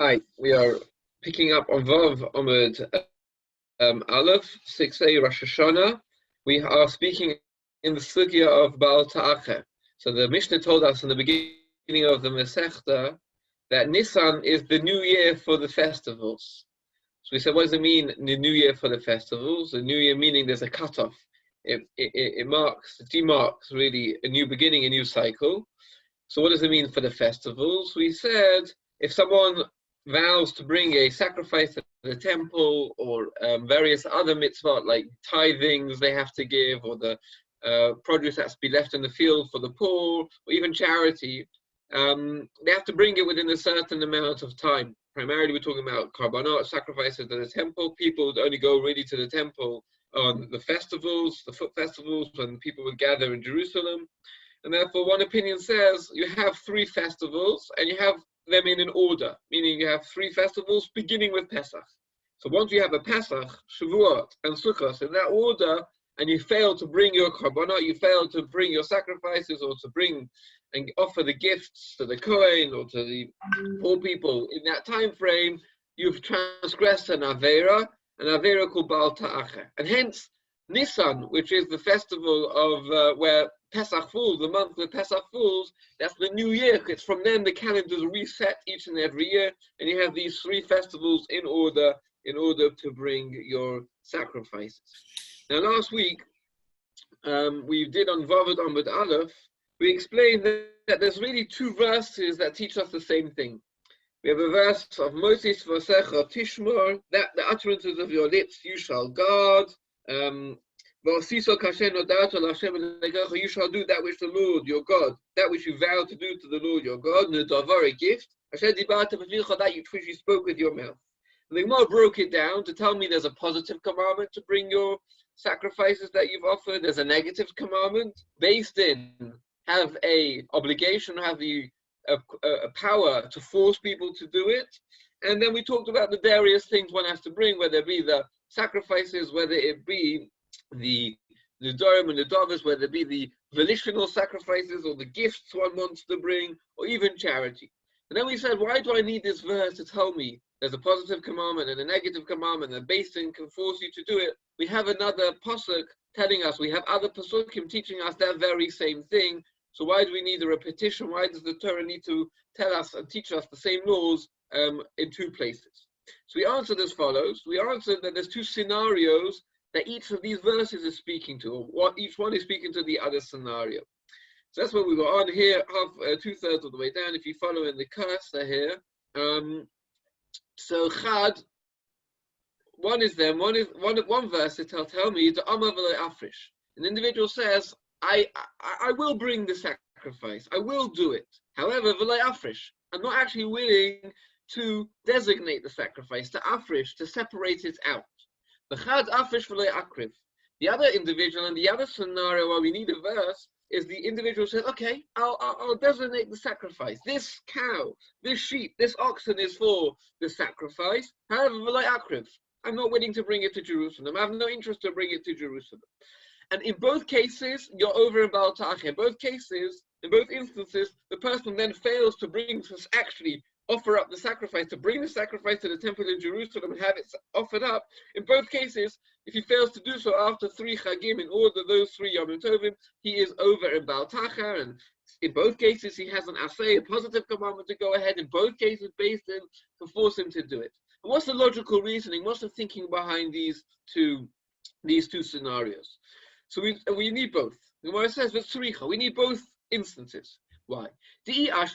Hi, we are picking up on Vav Amud Aleph, 6a Rosh Hashana. We are speaking in the sugya of Baal Ta'acheh. So the Mishnah told us in the beginning of the Masechta that Nisan is the new year for the festivals. So we said, what does it mean, the new year for the festivals? The new year meaning there's a cutoff. It demarks really a new beginning, a new cycle. So what does it mean for the festivals? We said, if someone vows to bring a sacrifice to the temple or various other mitzvot like tithings they have to give, or the produce has to be left in the field for the poor, or even charity, they have to bring it within a certain amount of time. Primarily we're talking about karbanot, sacrifices to the temple. People would only go really to the temple on the festivals, the foot festivals, when people would gather in Jerusalem. And therefore one opinion says you have three festivals and you have them in an order, meaning you have three festivals beginning with Pesach. So once you have a Pesach, Shavuot, and Sukkot in that order, and you fail to bring your karbanot, you fail to bring your sacrifices, or to bring and offer the gifts to the Kohen or to the poor people in that time frame, you've transgressed an Aveira called Baal Ta'acheh. And hence, Nisan, which is the festival of where Pesach falls, the month where Pesach falls, that's the new year. It's from then the calendars reset each and every year, and you have these three festivals in order to bring your sacrifices. Now last week, we did on Vav Amud Aleph, we explained that there's really two verses that teach us the same thing. We have a verse of Moses Vasecha Tishmor, that the utterances of your lips you shall guard. You shall do that which the Lord your God, that which you vow to do to the Lord your God, a gift, that which you spoke with your mouth. And the Gemara broke it down to tell me there's a positive commandment to bring your sacrifices that you've offered, there's a negative commandment based in have a obligation, have the a power to force people to do it. And then we talked about the various things one has to bring, whether it be the sacrifices, whether it be the Dorim and the Dovas, whether it be the volitional sacrifices or the gifts one wants to bring, or even charity. And then we said, why do I need this verse to tell me there's a positive commandment and a negative commandment, and based in can force you to do it? We have another pasuk telling us, we have other pasukim teaching us that very same thing. So why do we need a repetition? Why does the Torah need to tell us and teach us the same laws in two places? So we answered as follows. We answered that there's two scenarios that each of these verses is speaking to, or what each one is speaking to the other scenario. So that's what we were on here, two-thirds of the way down, if you follow in the cursor here. So Chad, one verse that tell me the Amar v'lo Afrish. An individual says, I will bring the sacrifice, I will do it. However, v'lo Afrish, I'm not actually willing to designate the sacrifice, to Afrish, to separate it out. The Chad Afrish v'lo Akriv. The other individual and the other scenario where we need a verse is the individual says, okay, I'll designate the sacrifice. This cow, this sheep, this oxen is for the sacrifice. However, v'lo Akriv, I'm not willing to bring it to Jerusalem. I have no interest to bring it to Jerusalem. And in both cases, you're over in Baal Ta'acheh. In both cases, in both instances, the person then fails to actually offer up the sacrifice, to bring the sacrifice to the temple in Jerusalem and have it offered up. In both cases, if he fails to do so after three Chagim, in order those three Yom Tovim, he is over in Baal Ta'acheh. And in both cases, he has an asay, a positive commandment to go ahead. In both cases, based in to force him to do it. And what's the logical reasoning? What's the thinking behind these two scenarios? So we need both. The Gemara says, we need both instances. Why? Had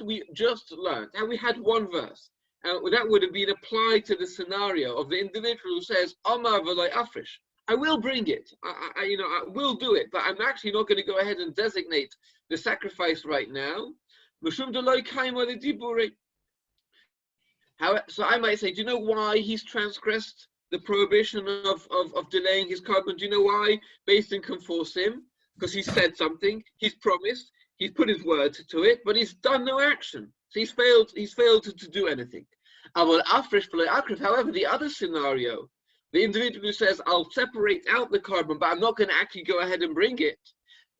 we just learned, had we had one verse, that would have been applied to the scenario of the individual who says, Amar v'lo Afrish, I will bring it, I will do it, but I'm actually not going to go ahead and designate the sacrifice right now. So I might say, do you know why he's transgressed the prohibition of delaying his carbon? Do you know why? Based in can force him, because he said something, he's promised, he's put his word to it, but he's done no action. So he's failed to do anything. However, the other scenario, the individual who says, I'll separate out the carbon, but I'm not going to actually go ahead and bring it.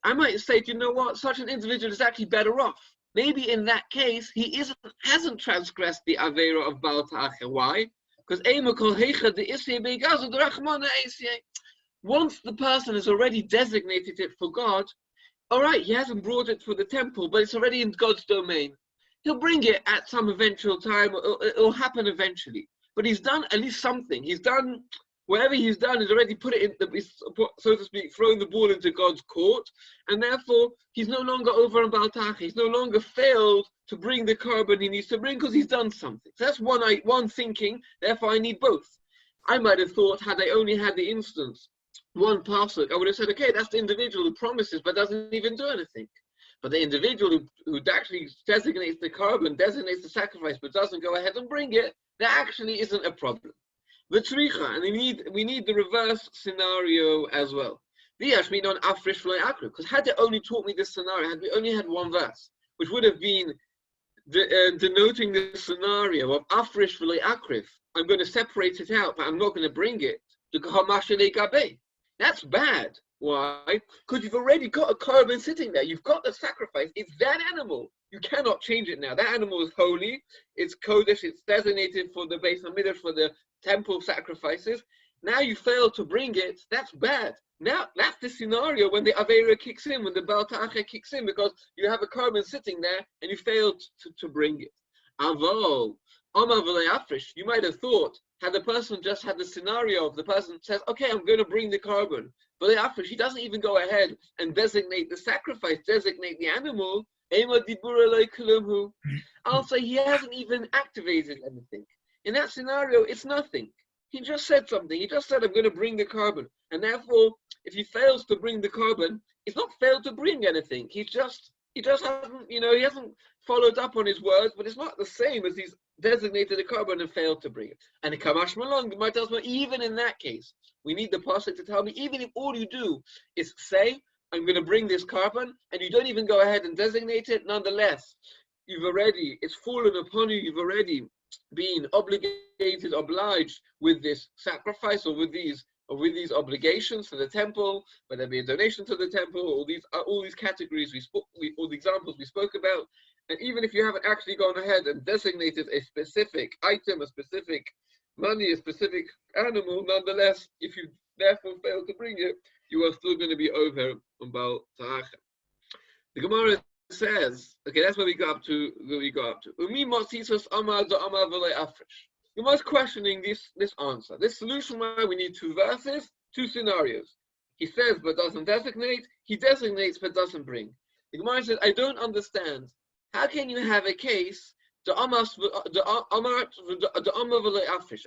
I might say, do you know what? Such an individual is actually better off. maybe in that case he hasn't transgressed the avera of Baal Ta'acher. Why? Because once the person has already designated it for God, all right, he hasn't brought it for the temple, but it's already in God's domain. He'll bring it at some eventual time. It'll happen eventually. But he's done at least something. He's done, whatever he's done is already put it in, so to speak, thrown the ball into God's court. And therefore, he's no longer over on Baal Ta'acher. He's no longer failed to bring the carbon he needs to bring because he's done something. So that's one thinking, therefore I need both. I might have thought, had I only had the instance, one pasuk, I would have said, okay, that's the individual who promises but doesn't even do anything. But the individual who actually designates the carbon, designates the sacrifice, but doesn't go ahead and bring it, that actually isn't a problem. And we need the reverse scenario as well. Because had they only taught me this scenario, had we only had one verse, which would have been denoting the scenario of afrish v'lo akrif, I'm going to separate it out, but I'm not going to bring it. That's bad. Why? Because you've already got a carbon sitting there. You've got the sacrifice. It's that animal. You cannot change it now. That animal is holy. It's kodesh. It's designated for the Beis Hamikdash, for the temple sacrifices. Now you fail to bring it. That's bad. Now that's the scenario when the avera kicks in, when the Baal Ta'acher kicks in, because you have a carbon sitting there and you failed to bring it. Avol, Amar v'lo afrish. You might have thought, had the person just had the scenario of the person says, okay, I'm going to bring the carbon, but after he doesn't even go ahead and designate the sacrifice, designate the animal, I'll say he hasn't even activated anything. In that scenario, it's nothing. He just said something. He just said, I'm going to bring the carbon. And therefore, if he fails to bring the carbon, he's not failed to bring anything. He just hasn't, he hasn't followed up on his words, but it's not the same as he's designated a carbon and failed to bring it. And Kamash Malong, the Gemara tells me, even in that case, we need the pasuk to tell me, even if all you do is say, I'm going to bring this carbon, and you don't even go ahead and designate it, nonetheless, it's fallen upon you, you've already been obliged with this sacrifice or with these obligations to the temple, whether it be a donation to the temple, all these categories all the examples we spoke about. And even if you haven't actually gone ahead and designated a specific item, a specific money, a specific animal, nonetheless, if you therefore fail to bring it, you are still going to be over on Baal Ta'acher. The Gemara says, okay, that's where we got up to. Umi Motzisos Amar Amar v'lo afrish. Gemara is questioning this answer. This solution where we need two verses, two scenarios. He says but doesn't designate. He designates but doesn't bring. The Gemara says, I don't understand. How can you have a case, a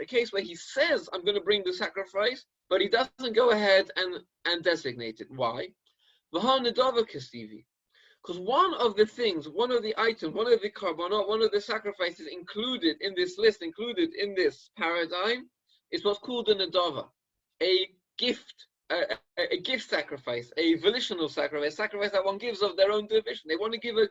case where he says, I'm going to bring the sacrifice, but he doesn't go ahead and designate it? Why? Because one of the things, one of the items, one of the carbonot, one of the sacrifices included in this list, included in this paradigm, is what's called a nadava, a gift sacrifice, a volitional sacrifice, a sacrifice that one gives of their own division. They want to give a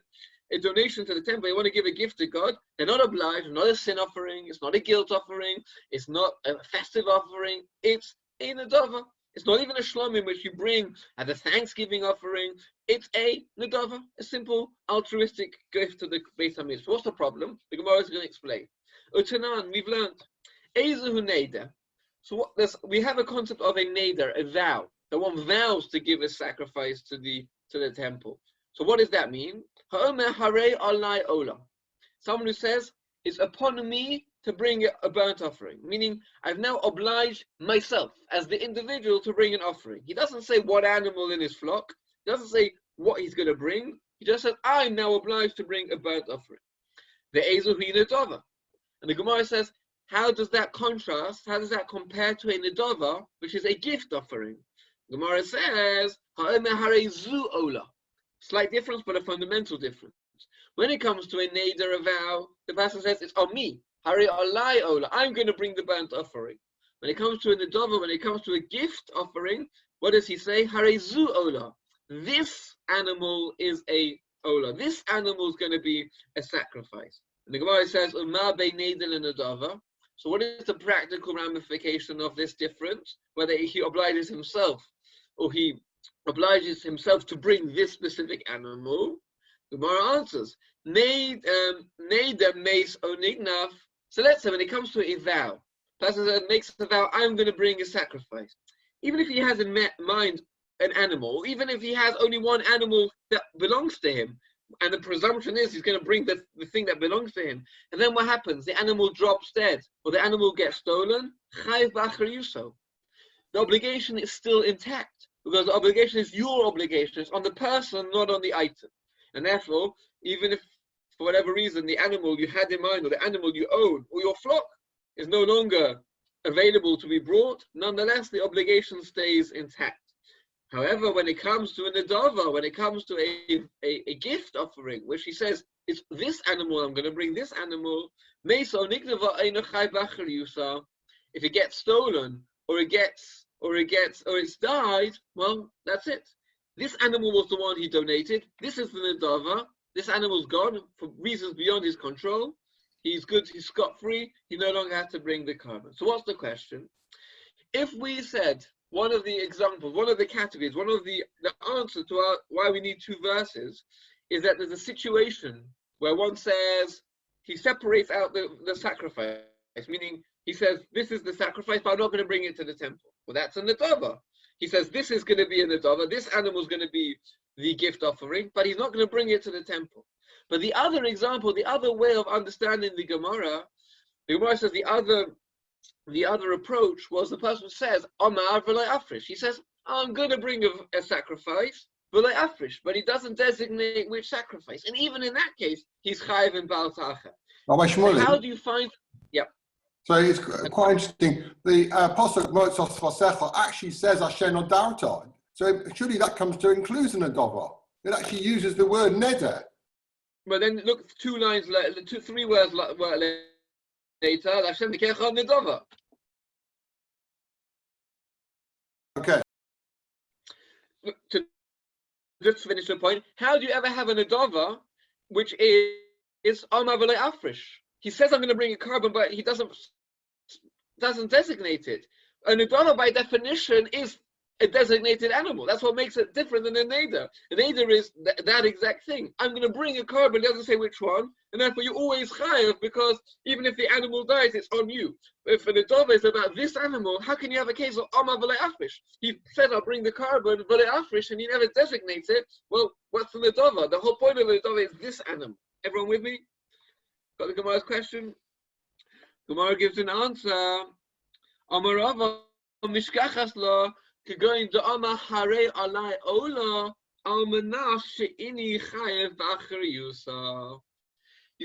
donation to the temple, they want to give a gift to God. They're not obliged, not a sin offering, it's not a guilt offering, it's not a festive offering, it's a nadava. It's not even a shlom in which you bring as a thanksgiving offering. It's a nadava, a simple altruistic gift to the Beis Hamikdash. What's the problem? The Gemara is going to explain. Utanan, we've learned Ezehu neder. So we have a concept of a neder, a vow. That one vows to give a sacrifice to the temple. So what does that mean? Ha'omer harei alai olam. Someone who says, it's upon me to bring a burnt offering, meaning I've now obliged myself as the individual to bring an offering. He doesn't say what animal in his flock. He doesn't say what he's going to bring. He just says, I'm now obliged to bring a burnt offering. The ezel hu nadava. And the Gemara says, how does that contrast? How does that compare to a nadava, which is a gift offering? The Gemara says, ha'omer harei zu ola. Slight difference, but a fundamental difference. When it comes to a neder, a vow, the person says, it's on me. Harei alai ola. I'm going to bring the burnt offering. When it comes to a nedava, when it comes to a gift offering, what does he say? Harei zu ola. This animal is a ola. This animal is going to be a sacrifice. And the Gemara says, Uma be neder and nedava. So what is the practical ramification of this difference? Whether he obliges himself or he obliges himself to bring this specific animal. The Gemara answers, Neder meis onignav. So let's say when it comes to a vow, person makes a vow, I'm going to bring a sacrifice. Even if he has in mind an animal, even if he has only one animal that belongs to him, and the presumption is he's going to bring the thing that belongs to him, and then what happens? The animal drops dead, or the animal gets stolen, chayiv b'achar yuso. The obligation is still intact, because the obligation is your obligation. It's on the person, not on the item. And therefore, even if, for whatever reason, the animal you had in mind, or the animal you own, or your flock is no longer available to be brought, nonetheless, the obligation stays intact. However, when it comes to an adava, when it comes to a gift offering, where she says, it's this animal, I'm going to bring this animal, if it gets stolen, or it's died, well, that's it. This animal was the one he donated. This is the nadava. This animal's gone for reasons beyond his control. He's good, he's scot-free. He no longer has to bring the carbon. So what's the question? If we said one of the examples, one of the categories, one of the answer to why we need two verses is that there's a situation where one says he separates out the sacrifice, meaning he says, this is the sacrifice, but I'm not going to bring it to the temple. Well, that's a nadava. He says, this is going to be a nadava, this animal is going to be the gift offering, but he's not going to bring it to the temple. But the other example, the other way of understanding the Gemara says the other approach was the person says, Omar v'loi afrish. He says, I'm going to bring a sacrifice, v'loi afrish, but he doesn't designate which sacrifice. And even in that case, he's chayiv in Baal Ta'acha. So how do you find... Yeah. So it's quite interesting. The Pasuk Motzos Vasecha actually says Asher Nodarta. So surely that comes to include an adava. It actually uses the word neder. But then look, 3 words later, Hashem Nikecha Nedava. Okay. To just finish the point, how do you ever have a Nedava which is Amar v'lei afrish? He says I'm going to bring a carbon, but he doesn't designate it. A Nedava by definition is a designated animal. That's what makes it different than a neder. A neder is that exact thing. I'm going to bring a carbon, it doesn't say which one, and therefore you always chayav, because even if the animal dies, it's on you. But if an adova is about this animal, how can you have a case of Amar v'lei afrish? He said, I'll bring the carbon, v'lei afrish, and he never designates it. Well, what's an adova? The whole point of an adova is this animal. Everyone with me? Got the Gemara's question? Gemara gives an answer. Amar Rava mishkachas lo. You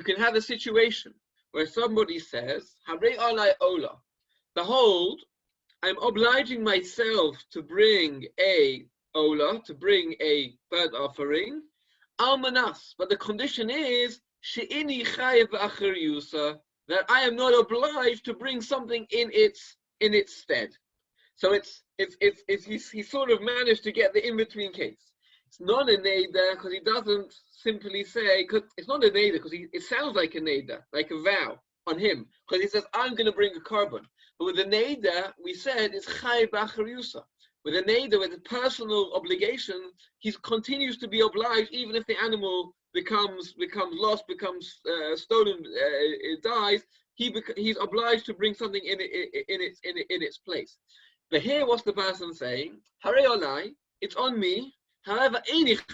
can have a situation where somebody says, behold, I'm obliging myself to bring a ola, to bring a bird offering, almanas, but the condition is that I am not obliged to bring something in its stead. So he sort of managed to get the in-between case. It's not a neder because he doesn't simply say, it's not a neder because it sounds like a neder, like a vow on him, because he says, I'm going to bring a carbon. But with a neder, we said, it's chai b'achar yusa. With a neder, with a personal obligation, he continues to be obliged, even if the animal becomes lost, becomes stolen, it dies, he's obliged to bring something in its place. But here, what's the person saying? Harei olai, it's on me. However, if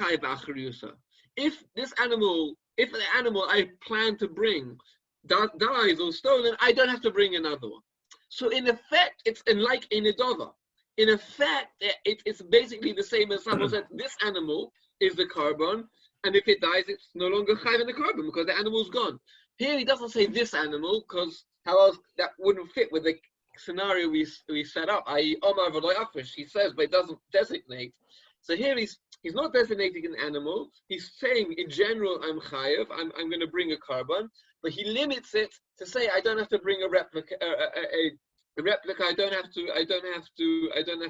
the animal I plan to bring dies or stolen, I don't have to bring another one. So in effect, it's like in a dova. In effect, it's basically the same as someone said, this animal is the carbon, and if it dies, it's no longer chayv in the carbon because the animal's gone. Here he doesn't say this animal, because how else that wouldn't fit with the scenario we set up, i.e. Omar v'loi afrish, he says, but it doesn't designate. So here he's not designating an animal, he's saying in general I'm chayav, I'm going to bring a carbon, but he limits it to say I don't have to bring a replica, I don't have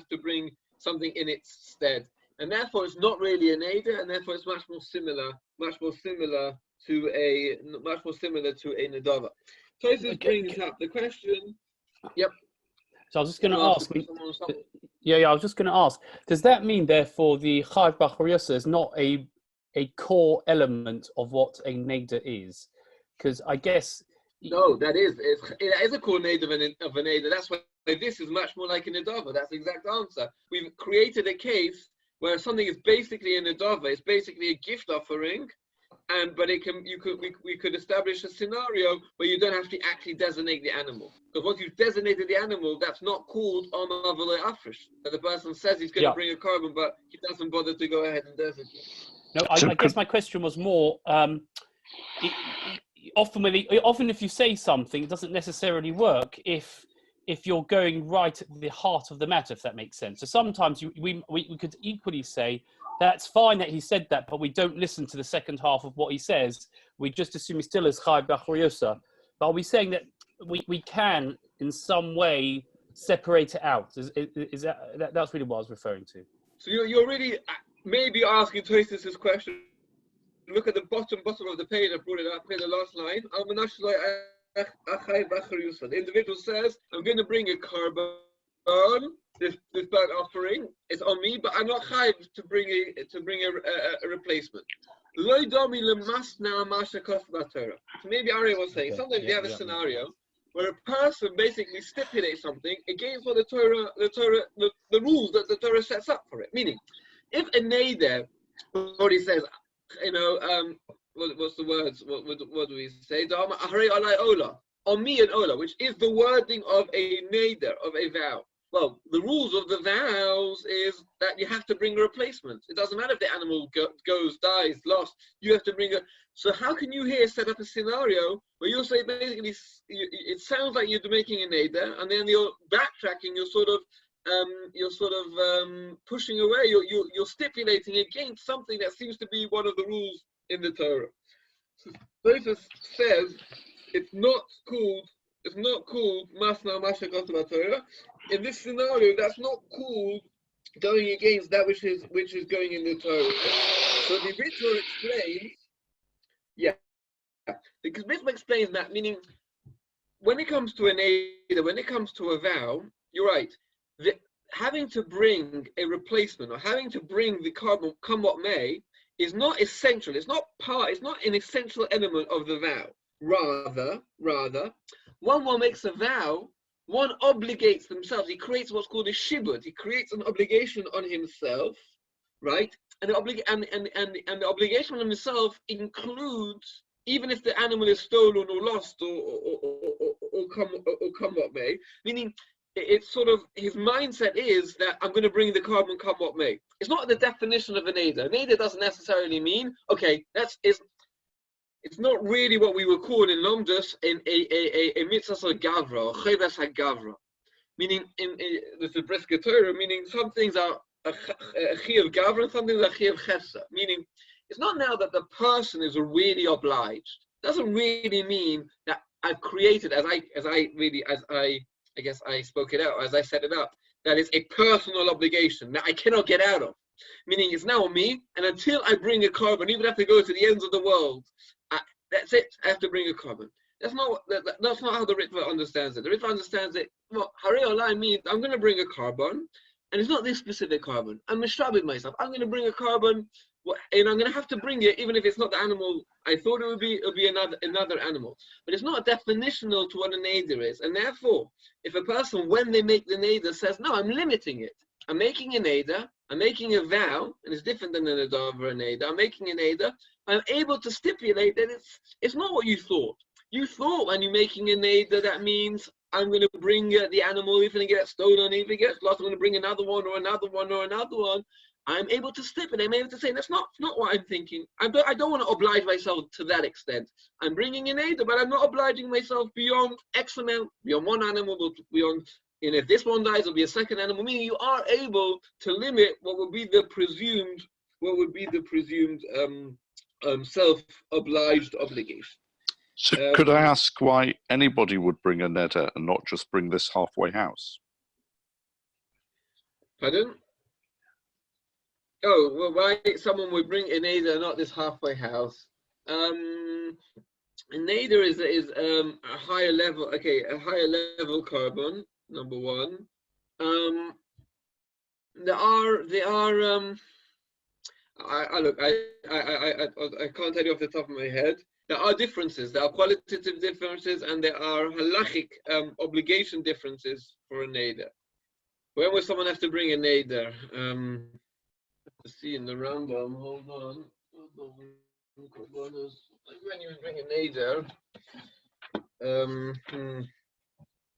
to bring something in its stead. And therefore it's not really a neder, and therefore it's much more similar to a nedava. Tosfos brings up the question. Yep. So I was just going to ask. I was just going to ask. Does that mean, therefore, the chayav b'achar yusa is not a a core element of what a neder is? Because I guess no, that is a core neder of a neder. That's why this is much more like a nedava. That's the exact answer. We've created a case where something is basically a nedava. It's basically a gift offering. But we could establish a scenario where you don't have to actually designate the animal. Because once you've designated the animal, that's not called Amar V'lo Afrish. That the person says he's going to bring a carbon, but he doesn't bother to go ahead and designate. No, I guess my question was more, often if you say something, it doesn't necessarily work if you're going right at the heart of the matter, if that makes sense. So sometimes we could equally say, that's fine that he said that, but we don't listen to the second half of what he says. We just assume he still is Chai B'Achoriosa. But are we saying that we can, in some way, separate it out? Is that's really what I was referring to? So you're really maybe asking Tosis this question. Look at the bottom of the page. I brought it up here, the last line. The individual says, I'm going to bring a carbon. This burnt offering is on me, but I'm not chayiv to bring a replacement. So maybe Ari was saying sometimes you have a scenario where a person basically stipulates something against what the rules that the Torah sets up for it. Meaning, if a neder already says, what's the words? What do we say? On me and ola, which is the wording of a neder, of a vow. Well, the rules of the vows is that you have to bring a replacement. It doesn't matter if the animal goes, dies, lost. You have to bring a. So how can you here set up a scenario where you'll say basically it sounds like you're making a neder, and then you're backtracking. You're sort of pushing away. You're stipulating against something that seems to be one of the rules in the Torah. So Tosfos says it's not called Masna Masha Kosova Torah. In this scenario, that's not called going against that which is going in the Torah. So the Ritva explains, because Ritva explains that, meaning when it comes to an Eidah, when it comes to a vow, you're right. Having to bring a replacement or having to bring the carbon, come what may, is not essential. It's not an essential element of the vow. Rather, one makes a vow, one obligates themselves. He creates what's called a shibud. He creates an obligation on himself, right? And the obligation on himself includes, even if the animal is stolen or lost or come what may, meaning it's sort of his mindset is that I'm going to bring the carbon come what may. It's not the definition of an Eidah. An Eidah doesn't necessarily mean, okay, it's not really what we would call in Lomdus a mitzvah gavra or chayvas hagavra, meaning this is brisker Torah, meaning some things are a chi of gavra and some things are chi of chesed. Meaning, it's not now that the person is really obliged. It doesn't really mean that I've created as I spoke it out, as I set it up, that it's a personal obligation that I cannot get out of. Meaning it's now on me, and until I bring a carbon, even if I have to go to the ends of the world, that's it. I have to bring a carbon. That's not how the Ritva understands it. The Ritva understands it. Well, Harei Olai means I'm going to bring a carbon, and it's not this specific carbon. I'm mishabed myself. I'm going to bring a carbon, and I'm going to have to bring it, even if it's not the animal I thought it would be. It'll be another animal. But it's not definitional to what a neder is, and therefore, if a person, when they make the neder, says, "No, I'm limiting it. I'm making a neder. I'm making a vow, and it's different than a neder or a neder. I'm making a neder. I'm able to stipulate that it's not what you thought. You thought when you're making a neder, that means I'm going to bring the animal, if it gets stolen, if it gets lost, I'm going to bring another one or another one or another one. I'm able to stipulate. I'm able to say that's not what I'm thinking. I don't want to oblige myself to that extent. I'm bringing a neder, but I'm not obliging myself beyond X amount, beyond one animal, beyond. And if this one dies, it'll be a second animal. Meaning you are able to limit what would be the presumed self-obliged obligation. So could I ask why anybody would bring a neder and not just bring this halfway house? Pardon? Oh, well, why someone would bring a neder and not this halfway house? A neder is a higher level. Okay, a higher level carbon. Number one. There are Look, I can't tell you off the top of my head. There are differences. There are qualitative differences, and there are halachic obligation differences for a neder. When will someone have to bring a neder? Let's see in the Rambam. Hold on. When you bring a neder,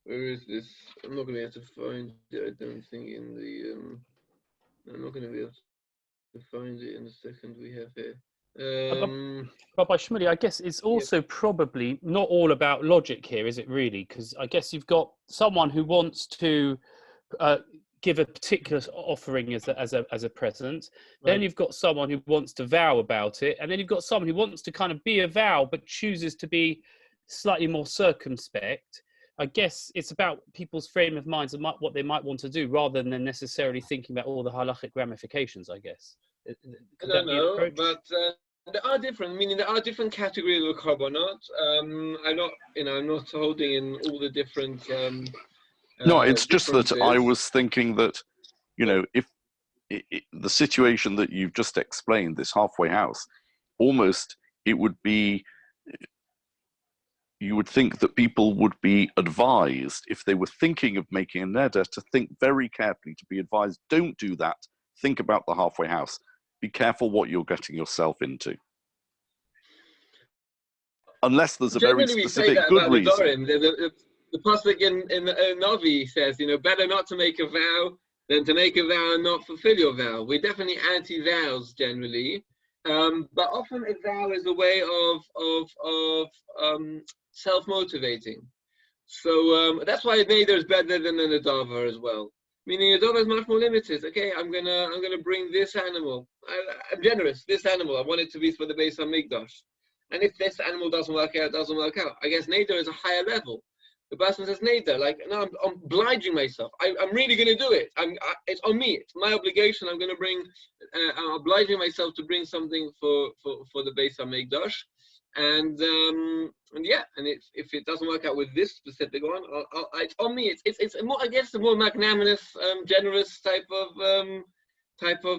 where is this? I'm not going to be able to find it. I don't think in the. I'm not going to be able to find it in the second we have here. Rabbi Shmuley, I guess it's also probably not all about logic here, is it really? Because I guess you've got someone who wants to give a particular offering as a present. Right. Then you've got someone who wants to vow about it, and then you've got someone who wants to kind of be a vow but chooses to be slightly more circumspect. I guess it's about people's frame of minds and what they might want to do, rather than necessarily thinking about all the halachic ramifications, I guess. I don't know, but there are different. Meaning there are different categories of korbanot. I'm not holding in all the different. No, it's just that differences. I was thinking that, if the situation that you've just explained, this halfway house, almost it would be. You would think that people would be advised, if they were thinking of making a neder, to think very carefully, to be advised, don't do that. Think about the halfway house. Be careful what you're getting yourself into. Unless there's a very specific good reason. The pasuk in Novi says, better not to make a vow than to make a vow and not fulfill your vow. We're definitely anti-vows generally. But often a vow is a way of self-motivating. So that's why a neder is better than an adavar as well. Meaning a adavar is much more limited. Okay, I'm gonna bring this animal. I'm generous. This animal, I want it to be for the Beis Hamikdash. And if this animal doesn't work out, it doesn't work out. I guess neder is a higher level. The person says neder, like, no, I'm obliging myself. I'm really going to do it. It's on me. It's my obligation. I'm going to bring. I'm obliging myself to bring something for the Beis Hamikdash, and if it doesn't work out with this specific one, it's on me. It's more, I guess, a more magnanimous, generous type of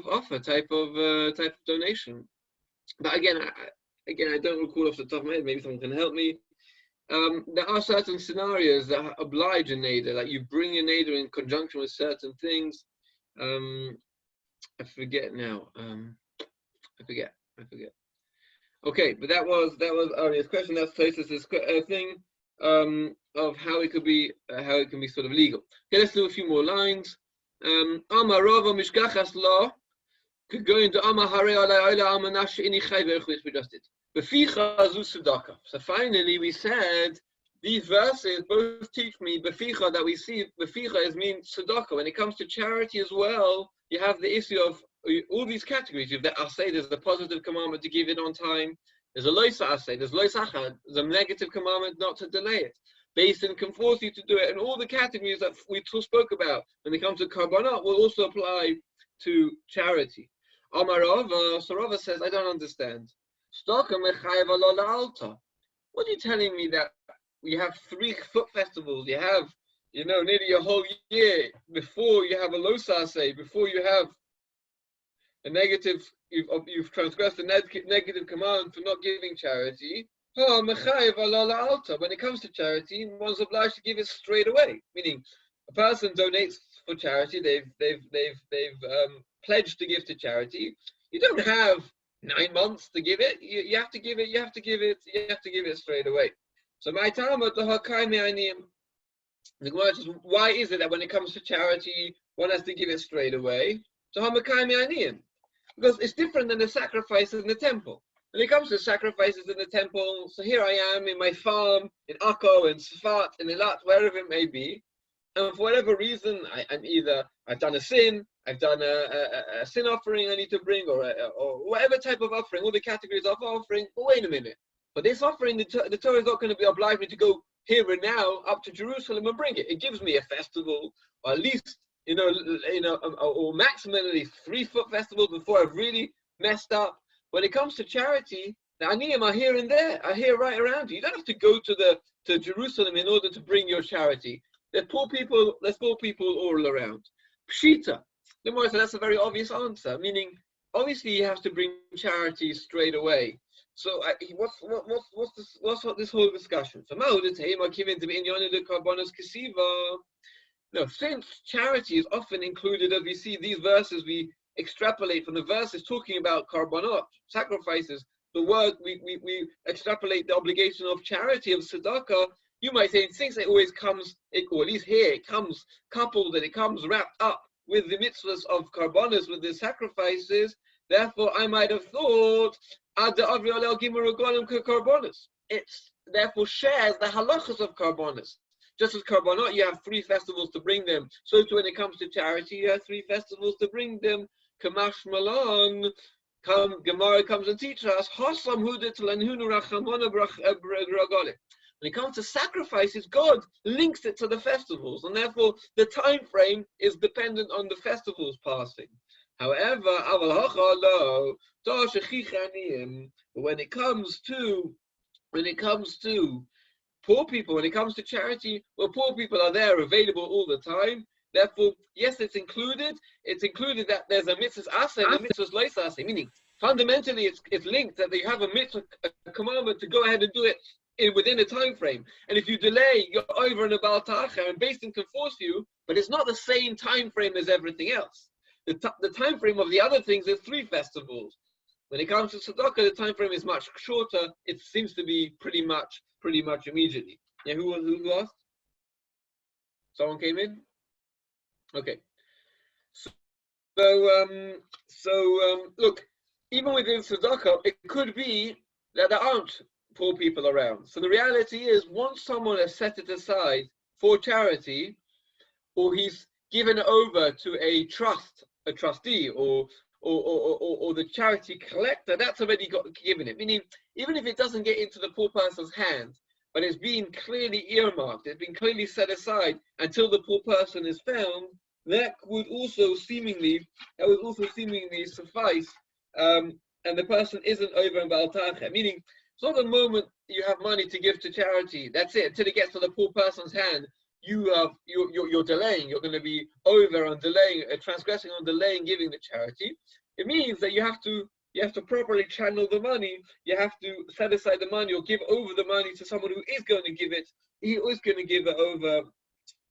offer, type of donation. But again, I don't recall off the top of my head. Maybe someone can help me. There are certain scenarios that oblige a neder, like you bring a neder in conjunction with certain things. I forget now. I forget. Okay, but that was Ari's question. That's Tosfos' thing of how it could be sort of legal. Okay, let's do a few more lines. Amar Rava mishkachas lo could go into Amar Hare Alay Ola Amar Nash Ini Chai Berchuis. We just did. So finally we said these verses both teach me beficha, that we see beficha is means tzedakah. When it comes to charity as well, you have the issue of all these categories. You've the asay, there's the positive commandment to give it on time. There's a loisa asay, there's loisa achad, there's a negative commandment not to delay it. Beis Din can force you to do it, and all the categories that we spoke about when it comes to korbanot will also apply to charity. Amar Rava, so Rava says, I don't understand. What are you telling me that we have 3 foot festivals? You have, nearly a whole year before you have a losase, before you have a negative, you've transgressed the negative command for not giving charity. When it comes to charity, one's obliged to give it straight away. Meaning, a person donates for charity. They've pledged to give to charity. You don't have 9 months to give it. You have to give it. You have to give it straight away. So my time at the Gemara says, why is it that when it comes to charity, one has to give it straight away? So because it's different than the sacrifices in the temple. When it comes to sacrifices in the temple, so here I am in my farm, in Akko, in Sfat, in Eilat, wherever it may be, and for whatever reason, I've done a sin, I've done a sin offering I need to bring, or whatever type of offering, all the categories of offering. But wait a minute, for this offering, the Torah is not going to be obliged me to go here and now up to Jerusalem and bring it. It gives me a festival, or at least or maximally 3 foot festivals before I've really messed up. When it comes to charity, the aniyim are here and there, are here right around you. You don't have to go to Jerusalem in order to bring your charity. There's poor people all around. Pshita. The Gemara said that's a very obvious answer, meaning obviously he has to bring charity straight away. So what's this whole discussion? So no, since charity is often included, as we see these verses, we extrapolate from the verses talking about karbanot, sacrifices, the word, we extrapolate the obligation of charity, of tzedakah. You might say, since it always comes, or at least here, it comes coupled and it comes wrapped up with the mitzvahs of karbanos, with the sacrifices, therefore I might have thought, it therefore shares the halachas of karbanos. Just as karbanot, you have 3 festivals to bring them. So too, when it comes to charity, you have 3 festivals to bring them. Kamash Malon, Gemara comes and teaches us. When it comes to sacrifices, God links it to the festivals, and therefore the time frame is dependent on the festivals passing. However, when it comes to poor people, when it comes to charity, well, poor people are there available all the time. Therefore, yes, it's included. It's included that there's a mitzvah's asa and a mitzvah's lois asa, meaning fundamentally it's linked that you have a mitzvah, a commandment to go ahead and do it within a time frame. And if you delay, you're over and about ta'achar, and Beis Din can force you, but it's not the same time frame as everything else. The time frame of the other things is 3 festivals. When it comes to tzedakah, the time frame is much shorter. It seems to be pretty much immediately. Yeah, who asked? Someone came in? Okay. So look, even within tzedakah, it could be that there aren't poor people around. So the reality is, once someone has set it aside for charity, or he's given it over to a trustee, or the charity collector, that's already got given it. Meaning, even if it doesn't get into the poor person's hands, but it's been clearly earmarked, it's been clearly set aside until the poor person is found, that would also seemingly suffice, and the person isn't over in Baltacha. Meaning, it's not the moment you have money to give to charity, that's it, until it gets to the poor person's hand. You're delaying. You're going to be over on delaying, transgressing on delaying giving the charity. It means that you have to properly channel the money. You have to set aside the money or give over the money to someone who is going to give it. He is going to give it over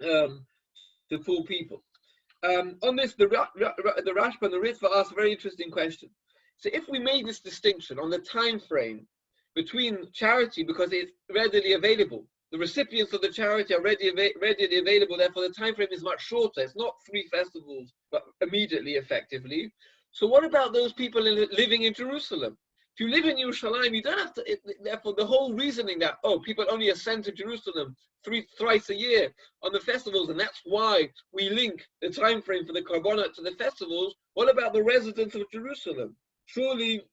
to poor people. On this, the Rashba and the Ritva ask a very interesting question. So, if we made this distinction on the time frame between charity, because it's readily available, the recipients of the charity are readily available, therefore the time frame is much shorter. It's not 3 festivals, but immediately, effectively. So what about those people living in Jerusalem? If you live in Yerushalayim, you don't have to, therefore the whole reasoning that, people only ascend to Jerusalem thrice a year on the festivals, and that's why we link the time frame for the Karbanot to the festivals. What about the residents of Jerusalem? Surely,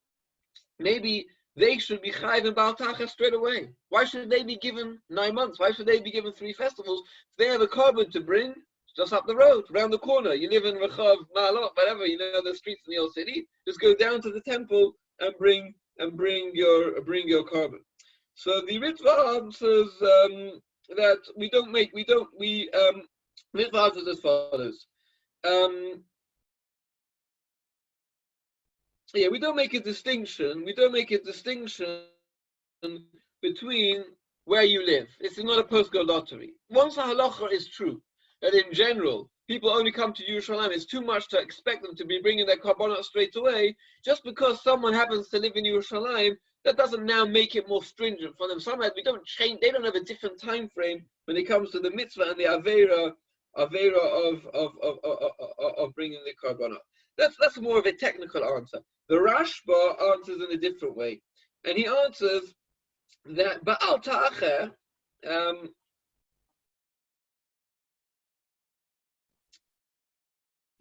maybe they should be chayiv and Baltacha straight away. Why should they be given 9 months? Why should they be given 3 festivals? If they have a carbon to bring, just up the road, around the corner. You live in Rechav, Ma'alot, whatever, you know the streets in the old city. Just go down to the temple and bring your carbon. So the Ritva answers that Ritva answers as follows. We don't make a distinction. We don't make a distinction between where you live. This is not a postcode lottery. Once a halacha is true, that in general, people only come to Yerushalayim, it's too much to expect them to be bringing their karbanot straight away. Just because someone happens to live in Yerushalayim, that doesn't now make it more stringent for them. Sometimes we don't change, they don't have a different time frame when it comes to the mitzvah and the avera of bringing the karbanot. That's more of a technical answer. The Rashba answers in a different way, and he answers that Ba'al Ta'acher,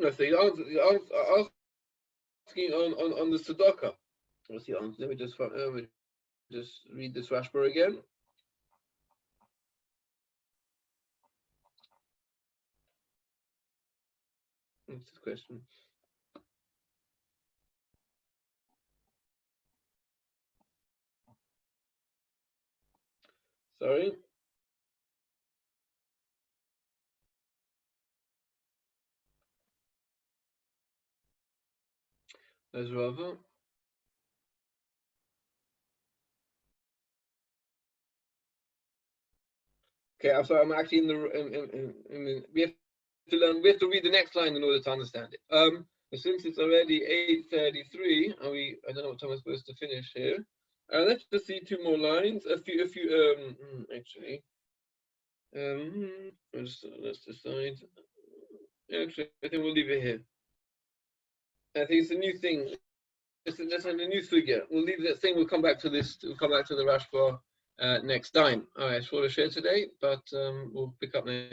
so he answers asking on the tzedakah. What's the answer? Let me just read this Rashba again. What's the question? Sorry. as Rava. Okay, I'm sorry. I'm actually in the. We have to learn. We have to read the next line in order to understand it. Since it's already 8:33, and I don't know what time we're supposed to finish here. Let's just see two more lines. Actually. Let's decide. Actually, I think we'll leave it here. I think it's a new thing. It's a new figure. We'll leave that thing. We'll come back to this. We'll come back to the Rashba next time. All right, short share today, but we'll pick up next.